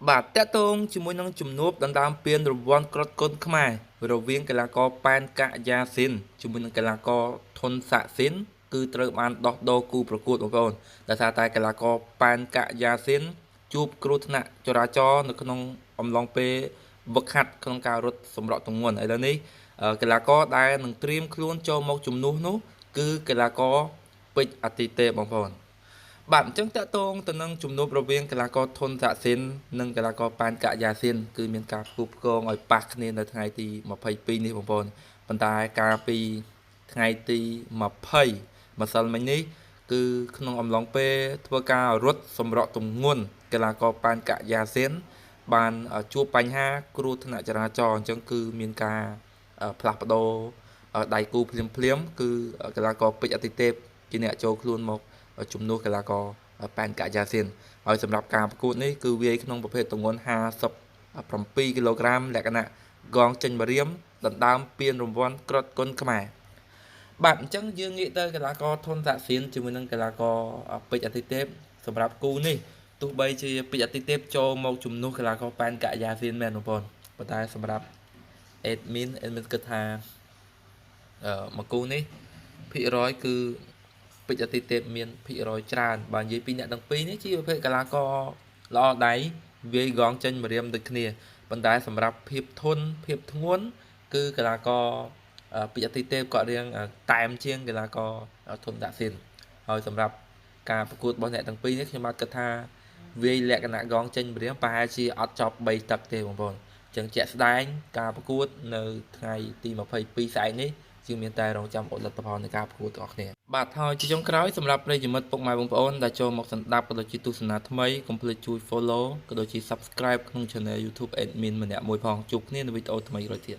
បាទតកតងជាមួយនឹងជំនួបដណ្ដើមពានរង្វាន់ក្រត់គុនខ្មែររវាងកីឡាករប៉ែនកយ៉ាស៊ីនជាមួយនឹងកីឡាករធុនសាក់ស៊ីនគឺត្រូវបានដោះដូរគូប្រកួតបងប្អូនដោយសារតែកីឡាករប៉ែនកយ៉ាស៊ីនជួបគ្រោះថ្នាក់ចរាចរណ៍នៅក្នុងអំឡុងពេលវឹកហាត់ក្នុងការរត់សម្រក់ទម្ងន់ឥឡូវនេះកីឡាករដែលនឹងត្រៀមខ្លួនចូលមកជំនួសនោះគឺកីឡាករពេជ្រអាទិទេពបងប្អូនបាទអញ្ចឹងតកតងទៅនឹងជំនួបរវាងកីឡាករធុនសាក់ស៊ីននិងកីឡាករប៉ែនកយ៉ាស៊ីនគឺមានការផ្គូផ្គងឲ្យប៉ះគ្នានៅថ្ងៃទី22នេះបងប្អូនប៉ុន្តែកាលពីថ្ងៃទី20ម្សិលមិញនេះគឺក្នុងអំឡុងពេលធ្វើការរត់សម្រក់ទម្ងន់កីឡាករប៉ែនកយ៉ាស៊ីនបានជួបបញ្ហាគ្រោះថ្នាក់ចរាចរណ៍អញ្ចឹងគឺមានការផ្លាស់ប្ដូរដៃគូភ្លាមគឺកីឡាករពេជ្រអាទិទេពជាអ្នកចូលខ្លួនមកជំនួសកីឡាករប៉ែនកយ៉ាស៊ីនហើយសម្រាប់ការប្រកួតនេះគឺវាយក្នុងប្រភេទទម្ងន់57គីឡូក្រាមលក្ខណៈកងចេញម្រាមដណ្ដើមពានរង្វាន់ក្រត់គុនខ្មែរបាទអញ្ចឹងយើងងាកទៅកីឡាករធុនសាក់ស៊ីនជាមួយនឹងកីឡាករពេជ្រអាទិទេពសម្រាប់គូនេះទោះបីជាពេជ្រអាទិទេពចូលមកជំនួសកីឡាករប៉ែនកយ៉ាស៊ីនមែនបងប្អូនប៉ុន្តែសម្រាប់admin គិតថាមកគូនេះភាគរយគឺពេជ្រអាទិទេពមានភាគរយច្រើនបើនិយាយពីអ្នកទាំងពីរនេះជាប្រភេទកីឡាករល្អដៃវាយកងចេញម្រាមដូចគ្នាប៉ុន្តែសម្រាប់ភាពធន់ភាពធ្ងន់គឺកីឡាករពេជ្រអាទិទេពគាត់រៀងតែមជាងកីឡាករធុនតាក់ស៊ីនហើយសម្រាប់ការប្រកួតរបស់អ្នកទាំងពីរនេះខ្ញុំបាទគិតថាវាយលក្ខណៈកងចេញម្រាមប្រហែលជាអត់ចប់3ទឹកទេបងប្អូនចឹងជាក់ស្ដែងការប្រកួតនៅថ្ងៃទី22ស្អែកនេះជាមានតែរងចាំអត់លទ្ធផលនៃការប្រកួតទាំងអស់គ្នាបាទហើយជាចុងក្រោយសម្រាប់ប្រិយមិត្តពុកម៉ែបងប្អូនដែលចូលមកស្ដាប់ក៏ដូចជាទស្សនាថ្មីកុំភ្លេចជួយ follow ក៏ដូចជា subscribe ក្នុង channel YouTube admin ម្នាក់មួយផងជួបគ្នានៅវីដេអូថ្មីរួចទៀត